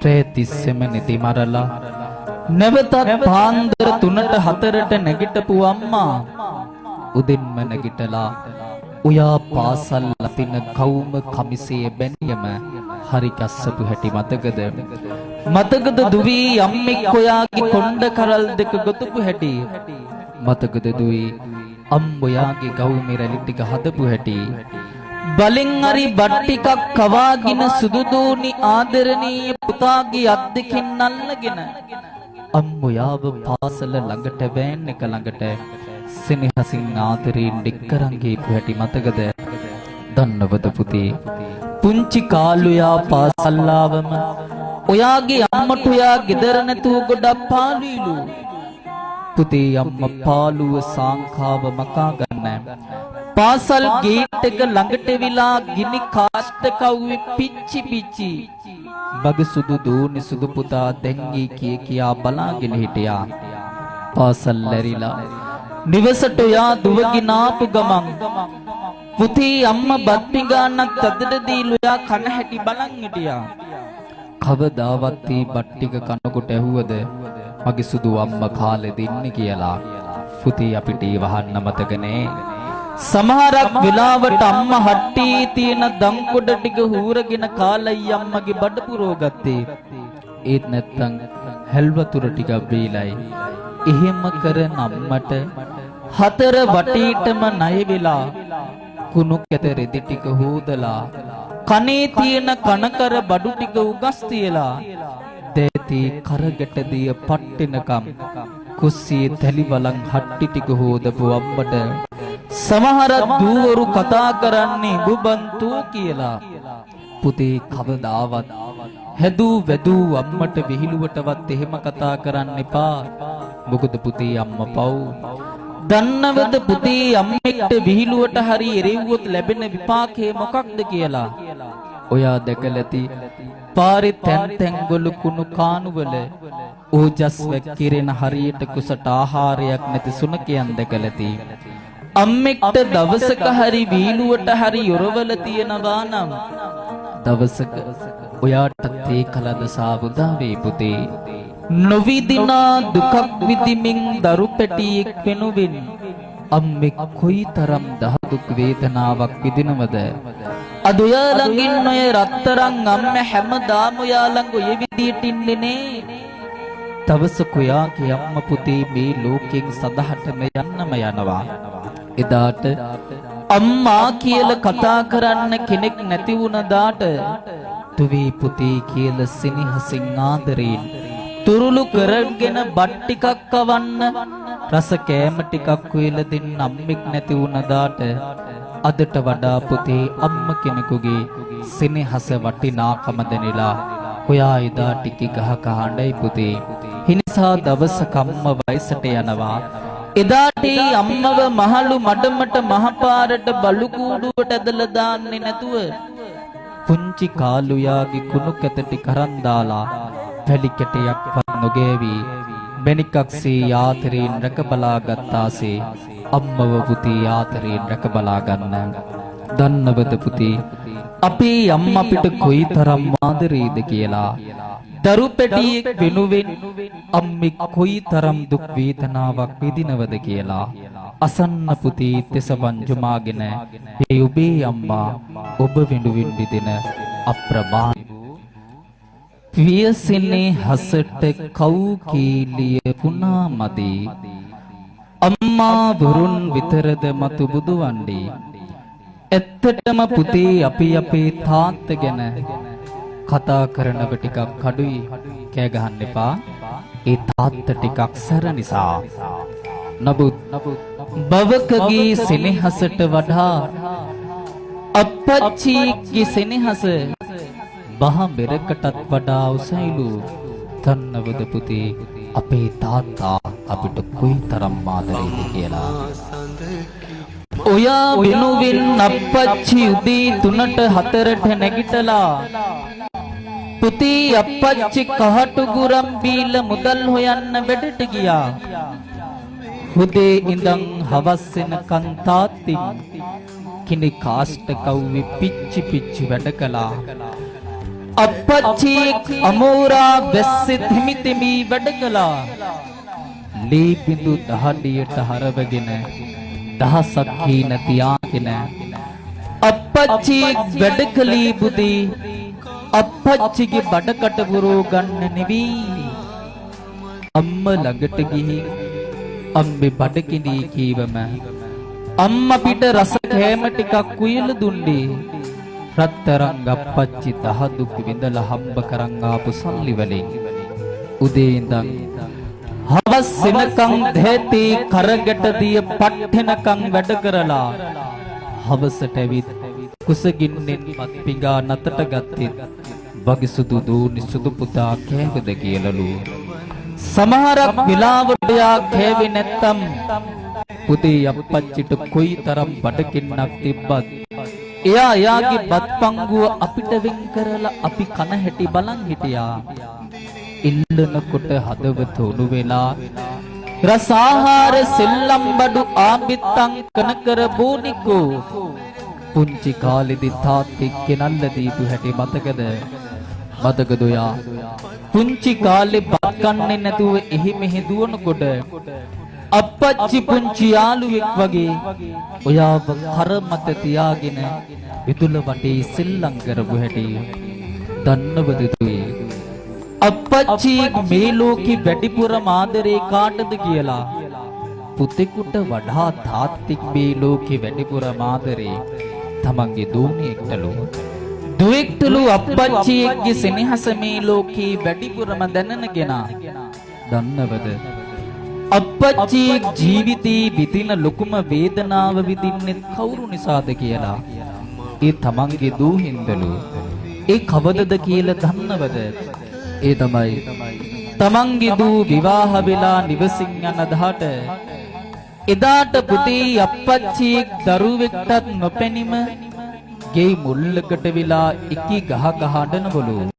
රෑ තිස්සෙම නිදි මරලා නැවතත් පාන්දර 3ට 4ට නැගිටපු අම්මා උදෙන්ම නැගිටලා උයා පාසල් අතින කවුම කමිසේ බැනියම හරි කස්සපු හැටි මතකද? මතකද දුවී අම්මෙක් ඔයාගේ කොණ්ඩ කරල් දෙක ගොතපු හැටි? මතකද දුවී අම්බොයාගේ ගවුමේ රැලි ටික හදපු හැටි? බලෙන් හරි බත් ටිකක් කවාගෙන සුදුදූනි ආදරණීය පුතාගේ අත් දෙකින් අල්ලගෙන අම්බොයාව පාසල ළඟට වෑන් එක ළඟට සෙනෙහසින් ආදරයෙන් ඩික්කරන් ගිහපු හැටි මතකද? දන්නවද පුතේ? පුංචි කාලුයා පාසල් ආවම ඔයාගේ අම්මට ඔයා ගෙදර නැතුව ගොඩක් පාළුයිලු. පුතේ අම්මා පාළුව සාංකාව මකා ගන්න පාසල් ගේට් එක ළඟට විලා ගිනි කාස්ට කවුවේ පිච්චි පිච්චි බග සුදු දූනි සුදු පුතා දැන්ගී කියා බලාගෙන හිටියා. පාසල් ලැරිලා නිවසට ඔයා දුවගෙන ආපු ගමන් පුතේ අම්මා බත් පිඟානක් අතට දීලා ඔයා කන හැටි බලන් හිටියා. කවදාවත් මේ බත් ටික කනකොට ඇහුවද මගේ සුදු අම්මා කාලේ දෙන්නේ කියලා? පුතේ අපිට වහන්න මතක නෑ. සමහරක් වෙලාවට අම්මා හට්ටියේ තියෙන දම්කොඩ ටික හූරගෙන කාලයි අම්මගේ බඩ පුරව ගත්තේ. ඒත් නැත්තම් හැල්වතුර ටිකක් බීලයි. එහෙම කරන අම්මට 4 වටේටම ණය වෙලා කුණු කැත රෙදි ටික හොදලා කනේ තියෙන කනකර බඩු ටික උගස් තියලා දේති කරගට දිය පට්ටිනකම් කුස්සියේ තැලි බලන් හට්ටි ටික හොදපු අම්මට සමහර දූවරු කතා කරන්නේ බුබන්තු කියලා. පුතේ කවදාවත් හැදූ වැදූ අම්මට විහිළුවටවත් එහෙම කතා කරන්න එපා. මොකද පුතේ අම්මා පව්. දන්නවද පුතේ අම්මෙක්ට විහිළුවට හරි එරෙව්වොත් ලැබෙන විපාකේ මොකක්ද කියලා? ඔයා දැකලාති පාරේ තැන් තැන් වල කුණු කානුවල ඕජස් වැක්කිරෙන හරියට කුසට ආහාරයක් නැති සුනකයන් දැකලාති. අම්මෙක්ට දවසක හරි විහිළුවට හරි යොරවල තියනවා නම් දවසක ඔයාට තේ කලද සාවුදා වේ පුතේ. නොවිදිනා දුකක් විදිමින් දරු පැටියෙක් වෙනුවෙන් අම්මෙක් කොයිතරම් දහදුක් වේදනාවක් විඳිනවද? අද ඔයා ළඟින් ඔය රත්තරන් අම්ම හැමදාම ඔයා ළඟ ඔය විදියට ඉන්නේ නේ. දවසක ඔයාගේ අම්මා පුතේ මේ ලෝකෙන් සදහටම යන්නම යනවා. එදාට අම්මා කියලා කතා කරන්න කෙනෙක් නැති වුණදාට දුවේ පුතේ කියලා සෙනෙහසින් ආදරයෙන් තුරුළු කරගෙන බත් ටිකක් කවන්න රස කෑම ටිකක් හොයලා දෙන්න අම්මෙක් නැති වුණදාට අදට වඩා පුතේ අම්ම කෙනෙකුගේ සෙනෙහස වටිනාකම දැනিলা ඔයා එදා ටික ගහ කහඬයි පුතේ. හිනිසා දවසක අම්ම වයසට යනවා. එදාට අම්මව මහලු මඩමට මහපාරට බලු කූඩුවට ඇදලා දාන්නේ නැතුව පුංචි කාලුයාගේ කුණු කැත ටික අරන් දාලා වැලි කැටයක්වත් නොගෑවි බෙනිකක්සේ ආතරෙන් රැක බලා ගත්තාසේ අම්මව පුතේ ආතරෙන් රැක බලා ගන්න. දන්නවද පුතේ අපේ අම්මා අපිට කොයිතරම් ආදරේද කියලා? දරු පැටියෙක් වෙනුවෙන් අම්මෙක් කොයිතරම් දුක් වේදනාවක් විඳිනවද කියලා අසන්න පුතේ තෙසවන් ජුමාගෙන මේ ඔබේ අම්මා ඔබ වෙනුවෙන් විදින අප්‍රමාණ වියසිනේ හසට කව්කීලිය පුනා මදී අම්මා වරුන් විතරද මතු බුදු වණ්ඩේ. ඇත්තටම පුතේ අපි අපේ තාත්ත ගැන කතා කරනව ටිකක් කඩුයි. කෑ ගහන්න එපා. ඒ තාත්ත ටිකක් සැර නිසා. නමුත් බවකගේ සෙනෙහසට වඩා අප්පච්චිගේ සෙනෙහස බහ මෙරකටත් වඩා උසයිලු. දන්නවද පුතේ අපේ තාත්තා අපිට කොයිතරම් ආදරේද කියලා? ඔයා වෙනුවෙන් අප්පච්චි උදේ 3ට 4ට නැගිටලා පුතේ අප්පච්චි කහටු ගුරම් බීලා මුදල් හොයන්න වැඩට ගියා. උදේ ඉඳන් හවස් වෙනකන් තාත්තින් කිනි කාස්ට කව්වේ පිච්චි පිච්චි වැඩ කළා. අපච්චි අමෝරා වැස්සෙත් හිමිතෙමි වැඩ කළා. ලී බිඳු දහඩියට හරවගෙන දහසක් හීන තියාගෙන අපච්චි වැඩ කළී බුදී අපච්චිගේ බඩකට පුරෝ ගන්න නෙවී. අම්ම ළඟට ගිහින් අම්මේ බඩකිනී කීවම අම්මා පිට රස කෑම ටිකක් කුයල දුන්නේ. රත්තරන් අපච්චි දහදුක් විඳලා හම්බ කරන් ආපු සල්ලි වලින් උදේ ඉඳන් හවස් වෙනකන් දෙති කරගට දිය පට්ටෙනකන් වැඩ කරලා හවසට ඇවිත් කුසගින්නෙන් පත් පිඟා නතට ගත්තෙත් වගේ සුදු දූනි සුදු පුතා කෑවද කියලාලු. සමහරක් වෙලාවට යා කෑවේ නැත්තම් පුතේ අපච්චිට කොයිතරම් බඩකින්නක් තිබ්බත් එයා එයාගේ බත් පංගුව අපිට වෙන් කරලා අපි කන හැටි බලන් හිටියා. ඉල්ලනකොට හදවත උණු වෙලා රස ආහාර සෙල්ලම් බඩු ආඹිත්තම් කන කර බෝනිකෝ. පුංචි කාලෙදි තාත්තෙක් ගෙනල්ල දීපු හැටි මතකද? මතකද ඔයා? පුංචි කාලේ බත් කන්නේ නැතුව එහි මෙහි දුවනකොට අපච්චි පුංචි යාළුවෙක් වගේ ඔයාව කර මත තියාගෙන විදුල වටේ සෙල්ලම් කරපු හැටි දන්නවද දුවේ? අපච්චි මේ ලෝකෙ වැඩිපුරම ආදරේ කාටද කියලා? පුතෙකුට වඩා තාත්තෙක් මේ ලෝකෙ වැඩිපුරම ආදරේ තමන්ගේ දෝණියෙක්ටලු. දුවෙක්ටලු අපච්චිගේ සෙනෙහස මේ ලෝකේ වැඩිපුරම දැනනගෙන දන්නවද? අපච්චි ජීවිතේ විඳින ලොකුම වේදනාව විඳින්නේ කවුරු නිසාද කියලා? ඒ තමන්ගේ දූ හින්දලු. ඒ කවදද කියලා දන්නවද? ඒ තමයි තමන්ගේ දූ විවාහ වෙලා නිවසින් යන දහට එදාට පුතේ අපච්චි දරුවෙක්ටත් නොපැනිම ගේ මුල්ලකට වෙලා ඉකි ගහ ගහ හඬනවලු.